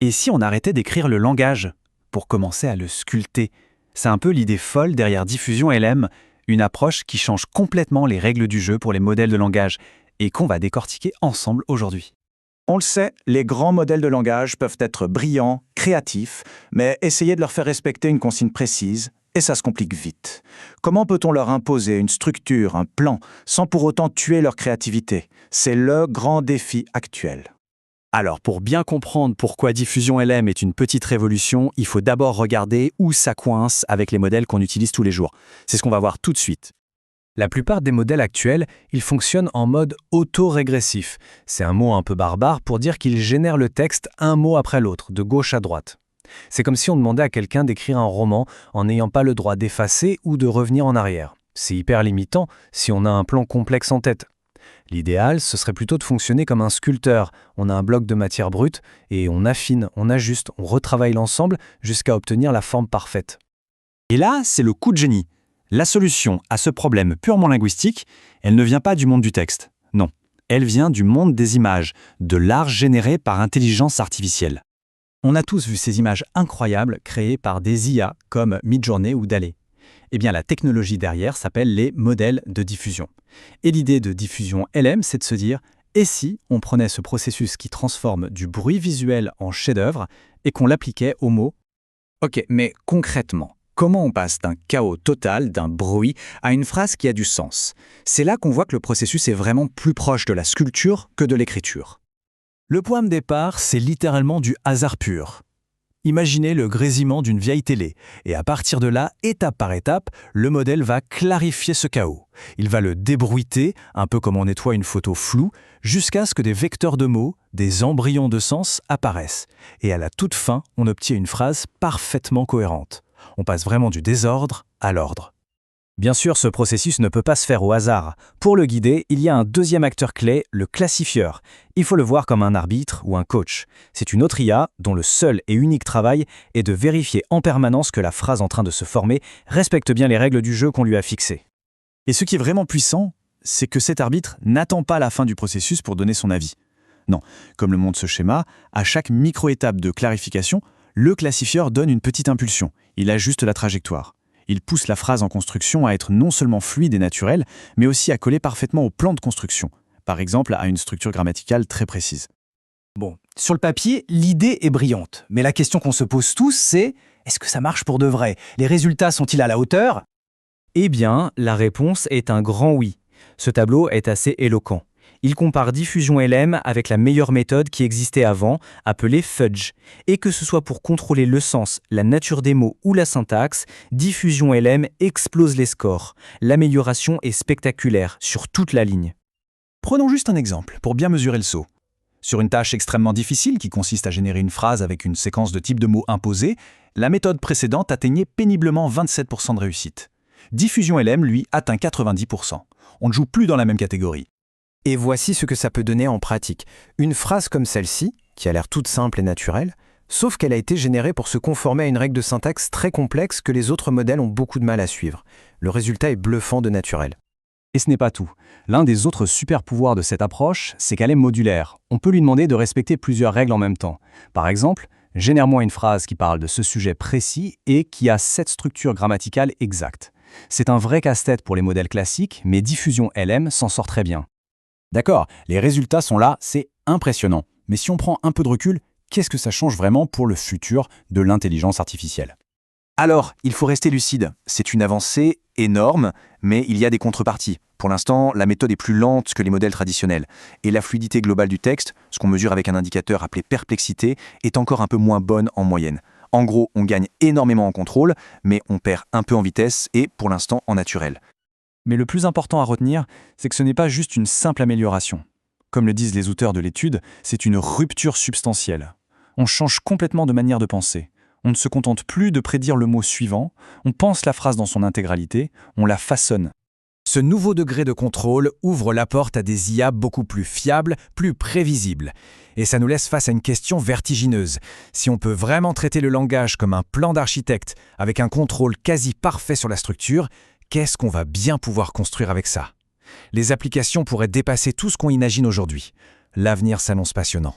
Et si on arrêtait d'écrire le langage pour commencer à le sculpter? C'est un peu l'idée folle derrière Diffusion LM, une approche qui change complètement les règles du jeu pour les modèles de langage et qu'on va décortiquer ensemble aujourd'hui. On le sait, les grands modèles de langage peuvent être brillants, créatifs, mais essayez de leur faire respecter une consigne précise, et ça se complique vite. Comment peut-on leur imposer une structure, un plan, sans pour autant tuer leur créativité? C'est le grand défi actuel. Alors, pour bien comprendre pourquoi Diffusion LM est une petite révolution, il faut d'abord regarder où ça coince avec les modèles qu'on utilise tous les jours. C'est ce qu'on va voir tout de suite. La plupart des modèles actuels, ils fonctionnent en mode auto-régressif. C'est un mot un peu barbare pour dire qu'ils génèrent le texte un mot après l'autre, de gauche à droite. C'est comme si on demandait à quelqu'un d'écrire un roman en n'ayant pas le droit d'effacer ou de revenir en arrière. C'est hyper limitant si on a un plan complexe en tête. L'idéal, ce serait plutôt de fonctionner comme un sculpteur. On a un bloc de matière brute et on affine, on ajuste, on retravaille l'ensemble jusqu'à obtenir la forme parfaite. Et là, c'est le coup de génie. La solution à ce problème purement linguistique, elle ne vient pas du monde du texte. Non, elle vient du monde des images, de l'art généré par intelligence artificielle. On a tous vu ces images incroyables créées par des IA comme Midjourney ou DALL-E. Eh bien, la technologie derrière s'appelle les modèles de diffusion. Et l'idée de Diffusion LM, c'est de se dire « et si on prenait ce processus qui transforme du bruit visuel en chef-d'œuvre et qu'on l'appliquait aux mots ?» Ok, mais concrètement, comment on passe d'un chaos total, d'un bruit, à une phrase qui a du sens? C'est là qu'on voit que le processus est vraiment plus proche de la sculpture que de l'écriture. Le point de départ, c'est littéralement du hasard pur. Imaginez le grésillement d'une vieille télé, et à partir de là, étape par étape, le modèle va clarifier ce chaos. Il va le débruiter, un peu comme on nettoie une photo floue, jusqu'à ce que des vecteurs de mots, des embryons de sens apparaissent. Et à la toute fin, on obtient une phrase parfaitement cohérente. On passe vraiment du désordre à l'ordre. Bien sûr, ce processus ne peut pas se faire au hasard. Pour le guider, il y a un deuxième acteur clé, le classifieur. Il faut le voir comme un arbitre ou un coach. C'est une autre IA dont le seul et unique travail est de vérifier en permanence que la phrase en train de se former respecte bien les règles du jeu qu'on lui a fixées. Et ce qui est vraiment puissant, c'est que cet arbitre n'attend pas la fin du processus pour donner son avis. Non, comme le montre ce schéma, à chaque micro-étape de clarification, le classifieur donne une petite impulsion. Il ajuste la trajectoire. Il pousse la phrase en construction à être non seulement fluide et naturelle, mais aussi à coller parfaitement au plan de construction, par exemple à une structure grammaticale très précise. Bon, sur le papier, l'idée est brillante, mais la question qu'on se pose tous, c'est « est-ce que ça marche pour de vrai? Les résultats sont-ils à la hauteur ?» Eh bien, la réponse est un grand oui. Ce tableau est assez éloquent. Il compare Diffusion LM avec la meilleure méthode qui existait avant, appelée Fudge. Et que ce soit pour contrôler le sens, la nature des mots ou la syntaxe, Diffusion LM explose les scores. L'amélioration est spectaculaire sur toute la ligne. Prenons juste un exemple pour bien mesurer le saut. Sur une tâche extrêmement difficile qui consiste à générer une phrase avec une séquence de types de mots imposés, la méthode précédente atteignait péniblement 27% de réussite. Diffusion LM, lui, atteint 90%. On ne joue plus dans la même catégorie. Et voici ce que ça peut donner en pratique. Une phrase comme celle-ci, qui a l'air toute simple et naturelle, sauf qu'elle a été générée pour se conformer à une règle de syntaxe très complexe que les autres modèles ont beaucoup de mal à suivre. Le résultat est bluffant de naturel. Et ce n'est pas tout. L'un des autres super pouvoirs de cette approche, c'est qu'elle est modulaire. On peut lui demander de respecter plusieurs règles en même temps. Par exemple, génère-moi une phrase qui parle de ce sujet précis et qui a cette structure grammaticale exacte. C'est un vrai casse-tête pour les modèles classiques, mais Diffusion LM s'en sort très bien. D'accord, les résultats sont là, c'est impressionnant. Mais si on prend un peu de recul, qu'est-ce que ça change vraiment pour le futur de l'intelligence artificielle? Alors, il faut rester lucide. C'est une avancée énorme, mais il y a des contreparties. Pour l'instant, la méthode est plus lente que les modèles traditionnels. Et la fluidité globale du texte, ce qu'on mesure avec un indicateur appelé perplexité, est encore un peu moins bonne en moyenne. En gros, on gagne énormément en contrôle, mais on perd un peu en vitesse et, pour l'instant, en naturel. Mais le plus important à retenir, c'est que ce n'est pas juste une simple amélioration. Comme le disent les auteurs de l'étude, c'est une rupture substantielle. On change complètement de manière de penser. On ne se contente plus de prédire le mot suivant, on pense la phrase dans son intégralité, on la façonne. Ce nouveau degré de contrôle ouvre la porte à des IA beaucoup plus fiables, plus prévisibles. Et ça nous laisse face à une question vertigineuse. Si on peut vraiment traiter le langage comme un plan d'architecte, avec un contrôle quasi parfait sur la structure, qu'est-ce qu'on va bien pouvoir construire avec ça? Les applications pourraient dépasser tout ce qu'on imagine aujourd'hui. L'avenir s'annonce passionnant.